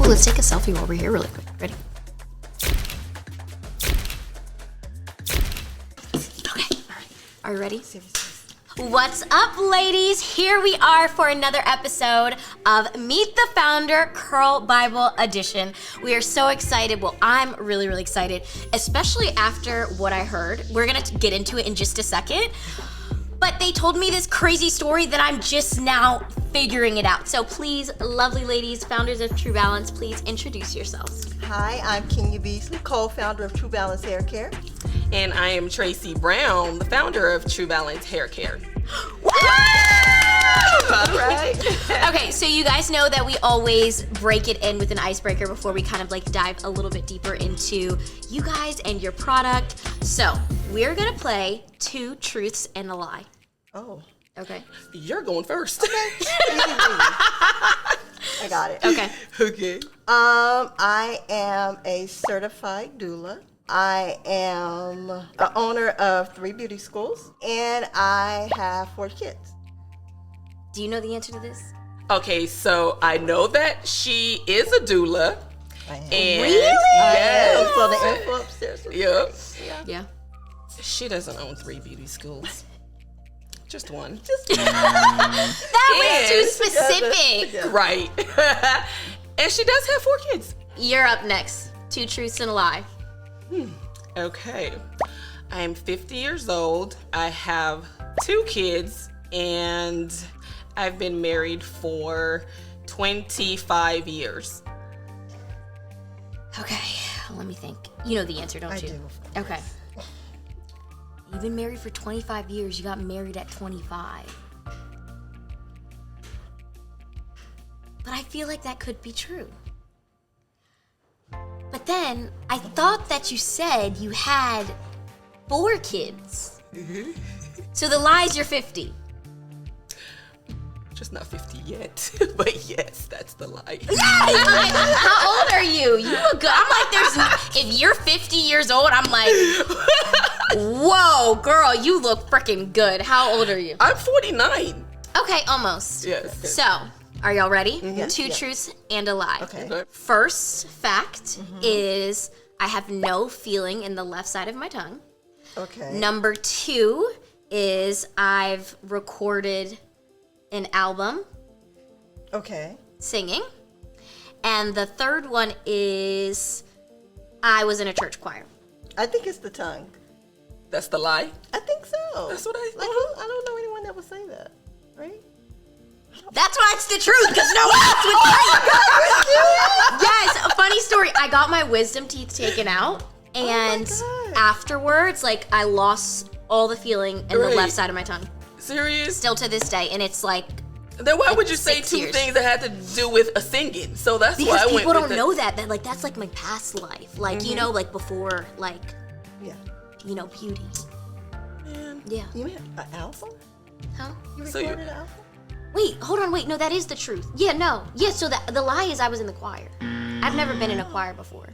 let's take a selfie while we're here really quick. Ready? Okay, all right. Are you ready? What's up, ladies? Here we are for another episode of Meet the Founder Curl Bible Edition. We are so excited. Well, I'm really, really excited, especially after what I heard. We're going to get into it in just a second. But they told me this crazy story that I'm just now figuring it out. So please, lovely ladies, founders of Tru Balance, please introduce yourselves. Hi, I'm Kenya Beasley, co-founder of Tru Balance Hair Care. And I am Tracy Brown, the founder of Tru Balance Hair Care. Woo! All right. Okay, so you guys know that we always break it in with an icebreaker before we kind of like dive a little bit deeper into you guys and your product. So we're gonna play 2 truths and a lie. Oh. Okay. You're going first. I got it. Okay. Okay. I am a certified doula. I am the owner of 3 beauty schools, and I have 4 kids. Do you know the answer to this? Okay, so I know that she is a doula. I am. And Really? Yes. So the info upstairs. Yep. Yeah. She doesn't own 3 beauty schools. Just one. That was too And- specific. Together. Right. And she does have 4 kids. You're up next. 2 truths and a lie. Okay. I am 50 years old. I have 2 kids, and I've been married for 25 years. Okay, let me think. You know the answer, don't I you? do. Okay. You've been married for 25 years. You got married at 25. But I feel like that could be true. But then I thought that you said you had 4 kids. So the lie is you're 50. Just not 50 yet. But yes, that's the lie. How old are you? You look good. I'm like, if you're 50 years old, I'm like, whoa, girl, you look freaking good. How old are you? I'm 49. Okay, almost. Yes. So, are y'all ready? Yes. 2 truths and a lie. Okay. Okay. First fact is I have no feeling in the left side of my tongue. Okay. Number 2 is I've recorded an album Okay. singing. And the third one is I was in a church choir. I think it's the tongue. That's the lie. I think so. That's what I like. thought. I don't know anyone that would say that, right? That's why it's the truth, because no one else would say it. Yes, a funny story. I got my wisdom teeth taken out, and God. afterwards, like, I lost all the feeling in the Right. left side of my tongue. Serious? Still to this day, and it's like, Then why would you It's say 6 2 years. things that had to do with a singing? So that's why because I went people with don't know that like, that's like my past life. Like, you know, like before, like, Yeah. you know, beauty. Man. Yeah. You mean an album? Huh? You So recorded an album? Wait, hold on, wait, no, that is the truth. Yeah, no. Yeah, so the lie is I was in the choir. I've never been in a choir before.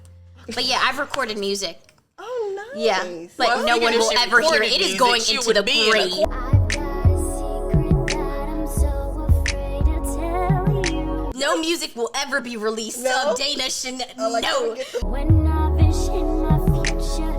But yeah, I've recorded music. Oh, nice. Yeah, but Well, no even one if will she ever hear recorded it. It is music, going she into would the be in a grave. I've got a secret that I'm so afraid to tell you. No music will ever be released. No? So Dana should Like, no. get the- When I vision my future,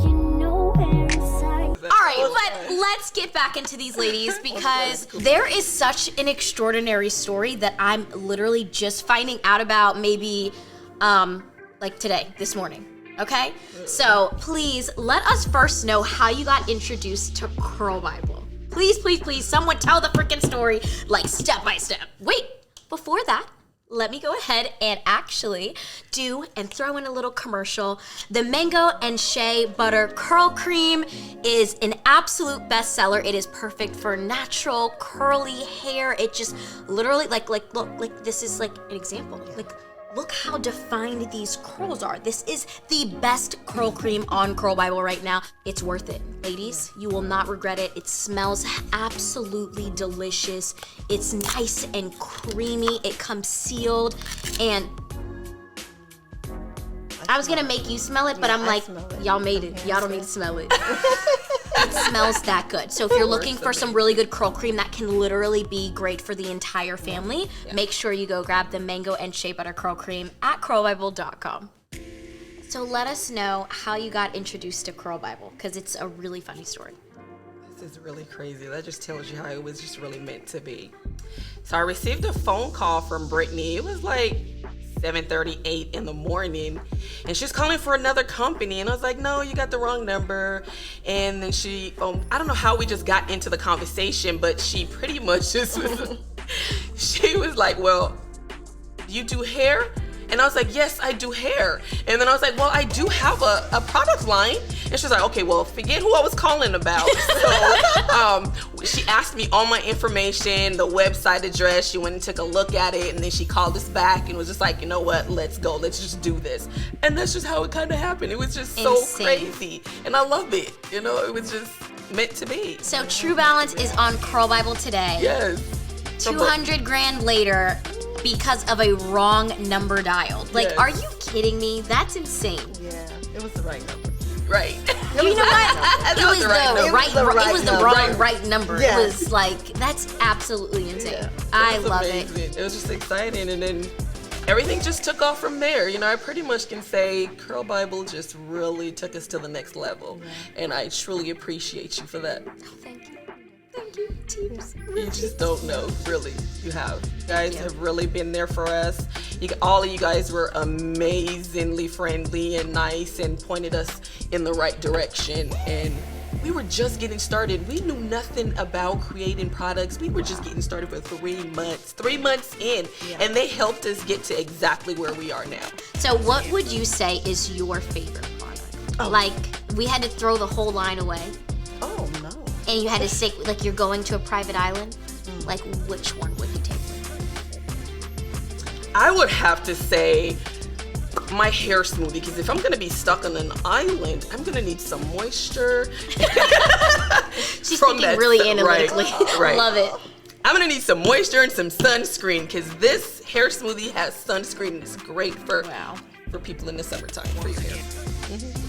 you know where inside. All right, but let's get back into these ladies because there is such an extraordinary story that I'm literally just finding out about maybe like today, this morning. Okay? So please let us first know how you got introduced to Curl Bible. Please, please, please, someone tell the freaking story like step by step. Wait, before that, let me go ahead and actually do and throw in a little commercial. The Mango and Shea Butter Curl Cream is an absolute bestseller. It is perfect for natural curly hair. It just literally look, like this is like an example. Like, look how defined these curls are. This is the best curl cream on Curl Bible right now. It's worth it. Ladies, you will not regret it. It smells absolutely delicious. It's nice and creamy. It comes sealed. And I was gonna make you smell it, but I'm I like, smell it. y'all made it. Y'all don't need to smell it. It smells that good. So if you're looking for some really good curl cream that can literally be great for the entire family, make sure you go grab the mango and shea butter curl cream at curlbible.com. So let us know how you got introduced to Curl Bible, because it's a really funny story. This is really crazy. That just tells you how it was just really meant to be. So I received a phone call from Brittany. It was like 7:38 in the morning, and she's calling for another company, and I was like, no, you got the wrong number. And then she, I don't know how we just got into the conversation, but she pretty much just was, she was like, well, you do hair? And I was like, yes, I do hair. And then I was like, well, I do have a product line. And she was like, okay, well, forget who I was calling about. So she asked me all my information, the website address. She went and took a look at it. And then she called us back and was just like, you know what, let's go. Let's just do this. And that's just how it kind of happened. It was just so crazy. And I love it. You know, it was just meant to be. So Tru Balance is on Curl Bible today. Yes. 200 grand later because of a wrong number dialed. Like, Yes. are you kidding me? That's insane. Yeah, it was the right number. Right. You know what? It was the wrong right number. Yes. It was like, that's absolutely insane. Yeah. I It was love amazing. it. It was just exciting, and then everything just took off from there. You know, I pretty much can say Curl Bible just really took us to the next level, and I truly appreciate you for that. Thank you. Thank you, teams. You just don't know, really. You have. You guys have really been there for us. All of you guys were amazingly friendly and nice and pointed us in the right direction. And we were just getting started. We knew nothing about creating products. We were just getting started for 3 months. 3 months in. And they helped us get to exactly where we are now. So what would you say is your favorite product? Like, we had to throw the whole line away, Oh, no. and you had to say, like, you're going to a private island. Like, which one would you take? I would have to say my hair smoothie, because if I'm gonna be stuck on an island, I'm gonna need some moisture. She's From thinking that really sun- analytically. right. Love it. I'm gonna need some moisture and some sunscreen, because this hair smoothie has sunscreen and it's great for people in the summertime for your hair.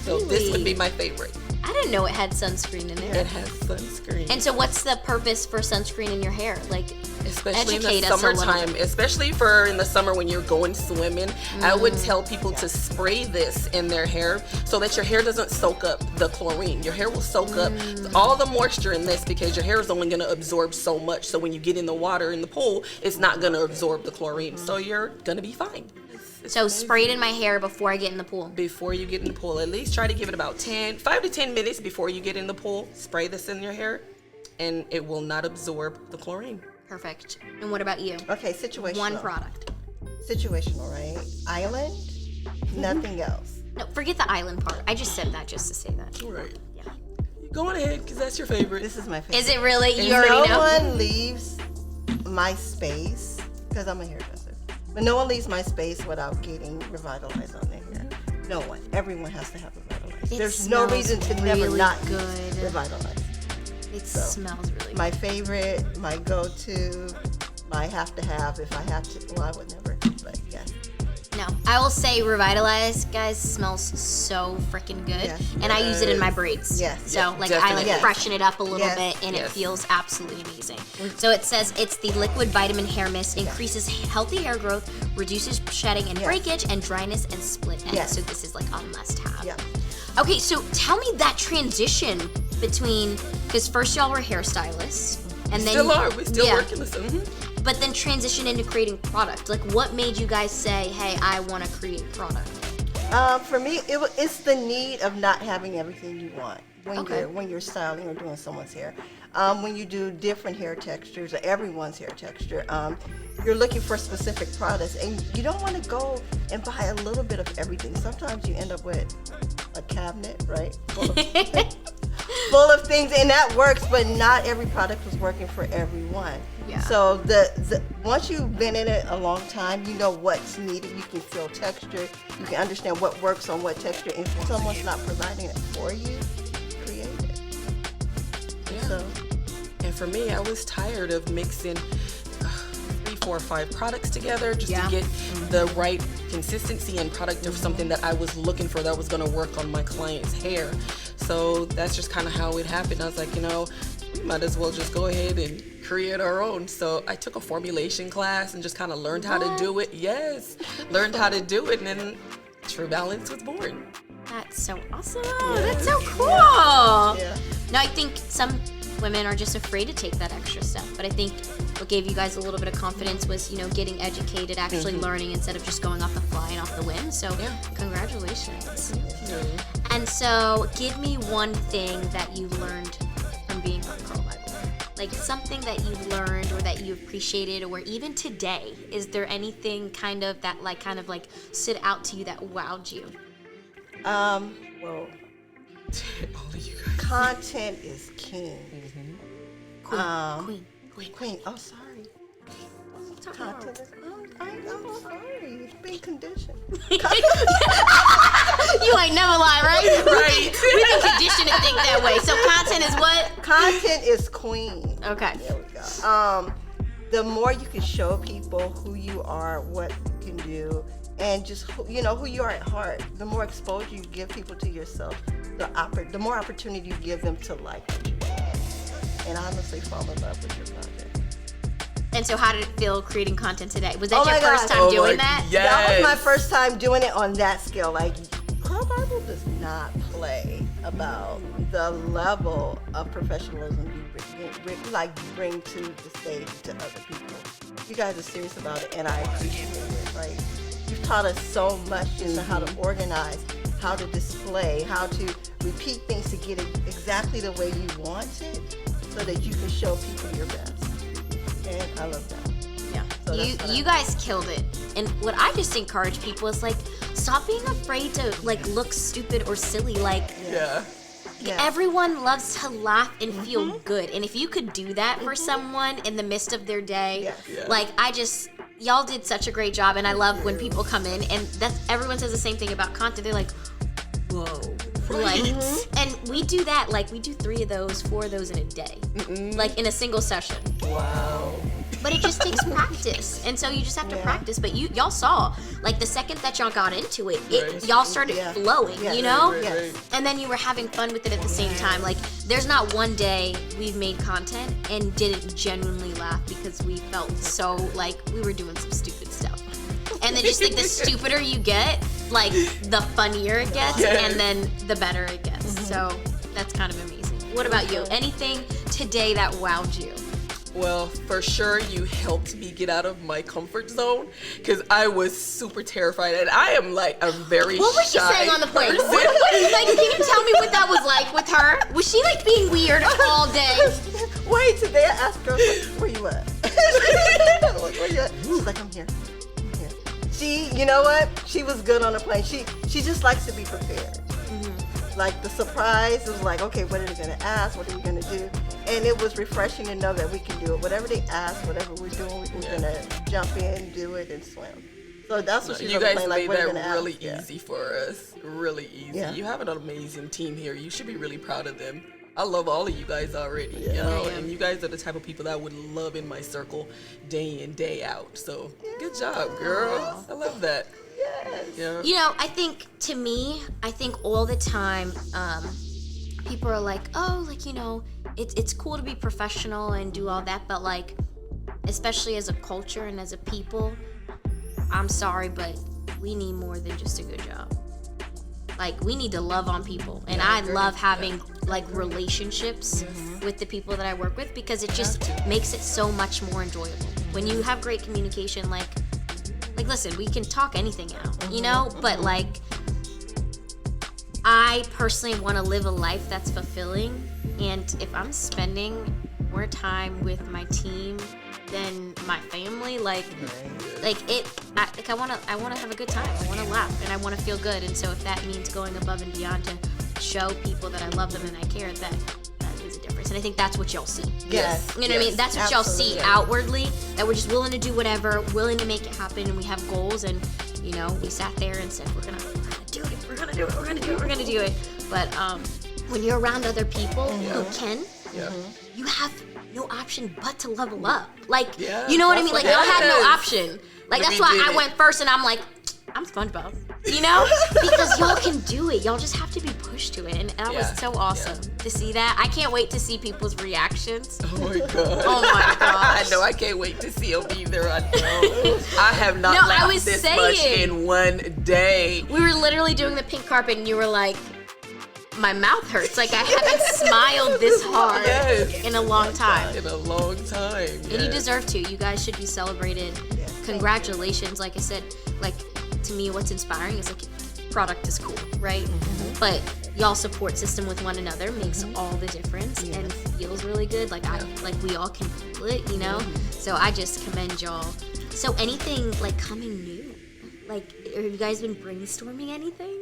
So this would be my favorite. I didn't know it had sunscreen in there. It has sunscreen. And so what's the purpose for sunscreen in your hair? Like, Especially in the educate us a little summertime, especially for in the summer when you're going swimming, I would tell people to spray this in their hair so that your hair doesn't soak up the chlorine. Your hair will soak up all the moisture in this, because your hair is only going to absorb so much. So when you get in the water in the pool, it's not going to absorb the chlorine. So you're going to be fine. It's so amazing. spray it in my hair before I get in the pool. Before you get in the pool, at least try to give it about 5 to 10 minutes before you get in the pool. Spray this in your hair, and it will not absorb the chlorine. Perfect. And what about you? Okay, situational. One product. Situational, right? Island, nothing else. No, forget the island part. I just said that just to say that. Right. Yeah. Go on ahead, because that's your favorite. This is my favorite. Is it really? You No already know? one leaves my space, because I'm a hairdresser, but no one leaves my space without getting revitalized on their hair. No one. Everyone has to have revitalized. It There's no smells reason to never really not good. revitalized. It smells really good. My favorite, my go-to, my have-to-have if I have to. Well, I would never, but yeah. No, I will say Revitalize, guys, smells so freaking good. Yes. And I use it in my braids. Yes. So, Yeah, like, definitely. I, like, freshen it up a little Yes. bit, and it Yes. feels absolutely amazing. So it says it's the liquid vitamin hair mist, increases healthy hair growth, reduces shedding and Yes. breakage, and dryness and split ends. Yes. So this is, like, a must-have. Yeah. Okay, so tell me that transition between, because first y'all were hairstylists, and then Still are. We still yeah, working this. but then transition into creating product. Like, what made you guys say, hey, I want to create product? For me, it's the need of not having everything you want when you're styling or doing someone's hair. When you do different hair textures or everyone's hair texture, you're looking for specific products, and you don't want to go and buy a little bit of everything. Sometimes you end up with a cabinet, right, full of things, and that works. But not every product was working for everyone. Yeah. So the once you've been in it a long time, you know what's needed. You can feel texture. You can understand what works on what texture. And if someone's not providing it for you, create it. Yeah. So And for me, I was tired of mixing 3, 4, 5 products together just Yeah. to get the right consistency and product of something that I was looking for that was going to work on my client's hair. So that's just kind of how it happened. I was like, we might as well just go ahead and create our own. So I took a formulation class and just kind of learned how to do it. Yes, learned how to do it, and then Tru Balance was born. That's so awesome. That's so cool. Yeah. Now, I think some women are just afraid to take that extra step, but I think what gave you guys a little bit of confidence was, getting educated, actually learning instead of just going off the fly and off the whim. So, congratulations. And so, give me one thing that you learned from being on Pearl Bible. Like something that you learned or that you appreciated, or even today. Is there anything kind of stood out to you that wowed you? Well, All of you guys. content is king. Queen. Oh, sorry. Content is. I'm sorry. It's being conditioned. You ain't never lie, right? Right. We've been conditioned to think that way. So content is what? Content is queen. Okay. There we go. The more you can show people who you are, what you can do, and just who you are at heart, the more exposure you give people to yourself, the more opportunity you give them to like what you do. And honestly, fall in love with your project. And so how did it feel creating content today? Was that Oh your my first gosh. time Oh doing my- that? yes. That was my first time doing it on that scale. Like, Pearl Bible does not play about the level of professionalism you bring to the stage to other people. You guys are serious about it, and I appreciate it. Like, you've taught us so much just on how to organize, how to display, how to repeat things to get it exactly the way you want it, so that you can show people your best. And I love that. Yeah. So that's what You guys killed it. And what I just encourage people is stop being afraid to look stupid or silly. Yeah. Yeah. Everyone loves to laugh and feel good. And if you could do that for someone in the midst of their day, Yes. Yeah. y'all did such a great job. And I love when people come in and everyone says the same thing about content. They're like, whoa. And we do that, we do 3 of those, 4 of those in a day, in a single session. Wow. But it just takes practice, and so you just have to practice. But y'all saw, the second that y'all got into it, Right. y'all started flowing, Yes. Right. and then you were having fun with it at the same time. There's not one day we've made content and didn't genuinely laugh because we felt so we were doing some stupid stuff. And then just the stupider you get, the funnier it gets, Yes. and then the better it gets. So that's kind of amazing. What about you? Anything today that wowed you? Well, for sure, you helped me get out of my comfort zone because I was super terrified, and I am a very What was she shy saying on the plane? person. Can you tell me what that was like with her? Was she being weird all day? Wait, today I asked her, where you at? Where you at? She's like, I'm here. You know what? She was good on the plane. She just likes to be prepared. The surprise, it was okay, what are they going to ask? What are we going to do? And it was refreshing to know that we can do it. Whatever they ask, whatever we're doing, we're going to jump in, do it, and swim. So that's what she's You on the guys plane, made what are you that gonna really ask? Yeah. easy for us. Really easy. Yeah. You have an amazing team here. You should be really proud of them. I love all of you guys already, and you guys are the type of people that I would love in my circle day in, day out. So good job, girls. I love that. Yes. Yeah. I think all the time, people are like, oh, it's cool to be professional and do all that, but especially as a culture and as a people, I'm sorry, but we need more than just a good job. We need to love on people, and I love having relationships with the people that I work with because it just makes it so much more enjoyable. When you have great communication, listen, we can talk anything out, but I personally want to live a life that's fulfilling, and if I'm spending more time with my team than my family, I want to have a good time. I want to laugh, and I want to feel good. And so if that means going above and beyond to show people that I love them and I care, that is a difference. And I think that's what y'all see. Yes. You know what I mean? That's what y'all see outwardly, that we're just willing to do whatever, willing to make it happen, and we have goals, and we sat there and said, we're gonna do it, we're gonna do it. But when you're around other people who can, you have no option but to level up. You know what I mean? Y'all have no option. That's why I went first, and I'm I'm SpongeBob. You know? Because y'all can do it. Y'all just have to be pushed to it. And that was so awesome to see that. I can't wait to see people's reactions. Oh my god. Oh my gosh. I know. I can't wait to see them either. I know. I have not No, I laughed was this saying. much in one day. We were literally doing the pink carpet and you were like, my mouth hurts. Like, I haven't smiled this hard in a long time. In a long time. And you deserve to. You guys should be celebrated. Congratulations. Like I said, like, to me, what's inspiring is, like, product is cool, right? But y'all support system with one another makes all the difference and feels really good. Like, we all can feel it, you know? So I just commend y'all. So anything, like, coming new? Like, have you guys been brainstorming anything?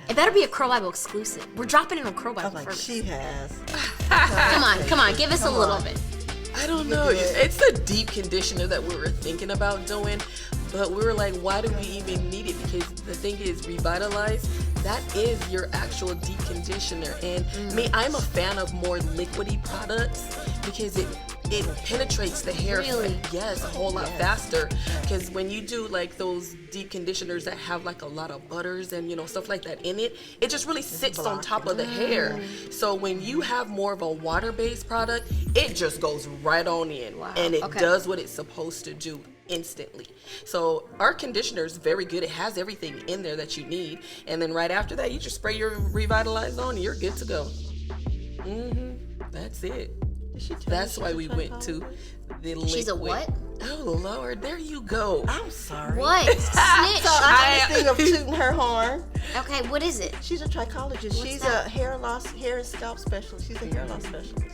It better be a Curl Bible exclusive. We're dropping it on Curl Bible first. She has. Come on, give us a little bit. I don't know. It's a deep conditioner that we were thinking about doing, but we were like, why do we even need it? Because the thing is, Revitalize, that is your actual deep conditioner. And I mean, I'm a fan of more liquidy products because it penetrates the hair. Really? Yes, a whole lot faster. Because when you do like those deep conditioners that have like a lot of butters and stuff like that in it, it just really sits on top of the hair. So when you have more of a water-based product, it just goes right on in, and it does what it's supposed to do instantly. So our conditioner is very good. It has everything in there that you need, and then right after that, you just spray your Revitalize on, and you're good to go. That's it. That's why we went to the liquid. She's a what? Oh Lord, there you go. I'm sorry. What? Snitch. So I just think of tooting her horn. Okay, what is it? She's a trichologist. She's a hair and scalp specialist. She's a hair loss specialist.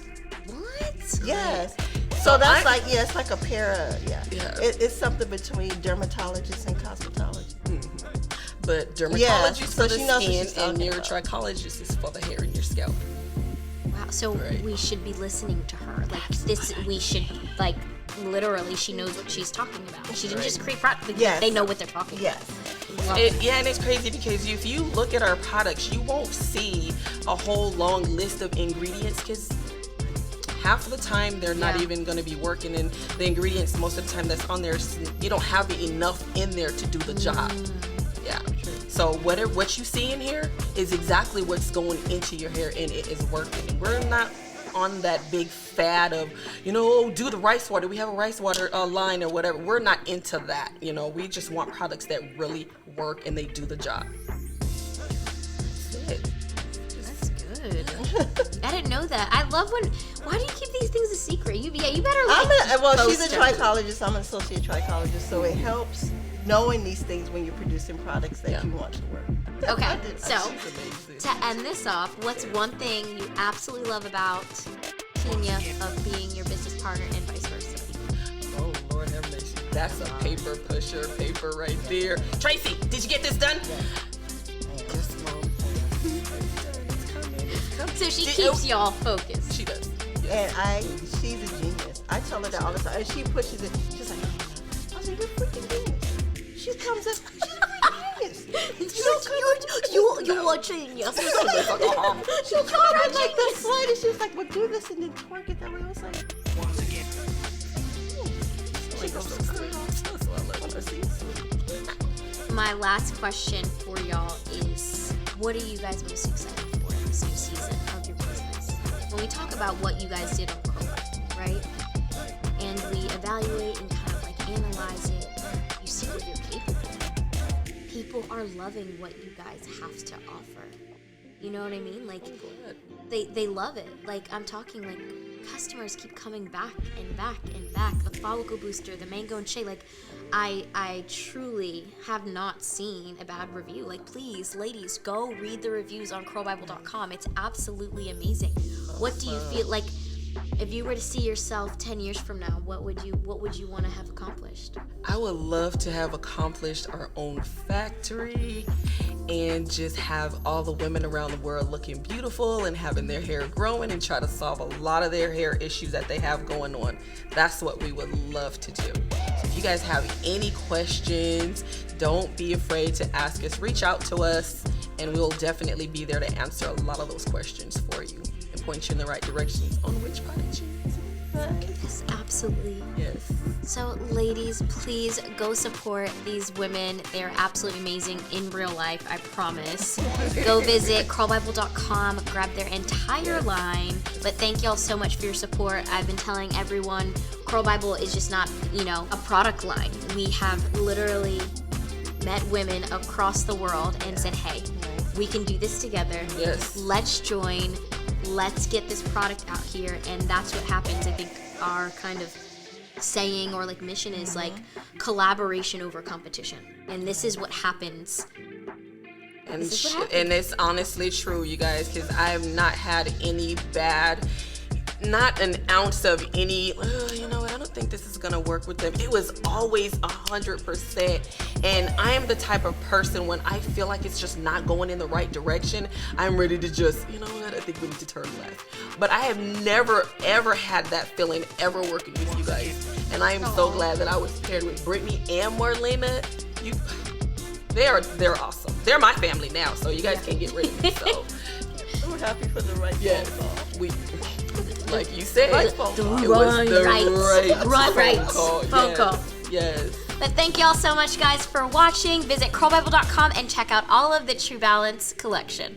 What? Yes. So that's it's like a para. It's something between dermatologist and cosmetologist. But dermatologist so for the she knows what skin, she's and talking your about. trichologist is for the hair in your scalp. Wow. So we should be listening to her. Like this, we should like literally. She knows what she's talking about. She didn't just create products. They know what they're talking about. And it's crazy because if you look at our products, you won't see a whole long list of ingredients because half of the time they're not even going to be working, and the ingredients most of the time that's on there, you don't have enough in there to do the job. So what you see in here is exactly what's going into your hair, and it is working. We're not on that big fad of, do the rice water. We have a rice water line or whatever. We're not into that. We just want products that really work and they do the job. That's it. That's good. I didn't know that. I love when. Why do you keep these things a secret? You better like. She's a trichologist. I'm an associate trichologist, so it helps knowing these things when you're producing products that you want to work. Okay, so to end this off, what's one thing you absolutely love about Kenya of being your business partner and vice versa? Oh, Lord have mercy. That's a paper pusher, paper right there. Tracy, did you get this done? Yes, Mom. So she keeps y'all focused. She does. And she's a genius. I tell her that all the time. And she pushes it. She's like, I was like, you're freaking genius. She comes up, she's a freaking genius. You are genius. She'll come around like the slightest. She was like, well, do this and then twerk it that way. I was like, once again. My last question for y'all is, what are you guys most excited for in this new season of your business? When we talk about what you guys did on Curl Bible, right? And we evaluate and kind of like analyze it, you see what you're capable of. People are loving what you guys have to offer. You know what I mean? Like, they love it. Like, I'm talking like customers keep coming back and back and back. The follicle booster, the mango and shea. Like, I truly have not seen a bad review. Like, please, ladies, go read the reviews on curlbible.com. It's absolutely amazing. What do you feel like? If you were to see yourself 10 years from now, what would you want to have accomplished? I would love to have accomplished our own factory and just have all the women around the world looking beautiful and having their hair growing and try to solve a lot of their hair issues that they have going on. That's what we would love to do. So if you guys have any questions, don't be afraid to ask us. Reach out to us and we'll definitely be there to answer a lot of those questions for you and point you in the right directions on which product you use. Yes, absolutely. Yes. So, ladies, please go support these women. They're absolutely amazing in real life, I promise. Go visit crawlbible.com, grab their entire line. But thank y'all so much for your support. I've been telling everyone, Crawl Bible is just not, a product line. We have literally met women across the world and said, hey, we can do this together. Yes. Let's join. Let's get this product out here. And that's what happens. I think our kind of saying or like mission is like collaboration over competition, and this is what happens. And it's honestly true, you guys, because I have not had any bad, not an ounce of any, you know what, I don't think this is gonna work with them. It was always 100%. And I am the type of person, when I feel like it's just not going in the right direction, I'm ready to just, you know what, I think we need to turn left. But I have never ever had that feeling ever working with you guys. And I am so glad that I was paired with Brittany and Marlena. They're awesome. They're my family now, so you guys can't get rid of me. So We're happy for the right phone call. we, like you said, Right it phone was call. the right Phone call. Yes. But thank y'all so much, guys, for watching. Visit crawlbible.com and check out all of the Tru Balance collection.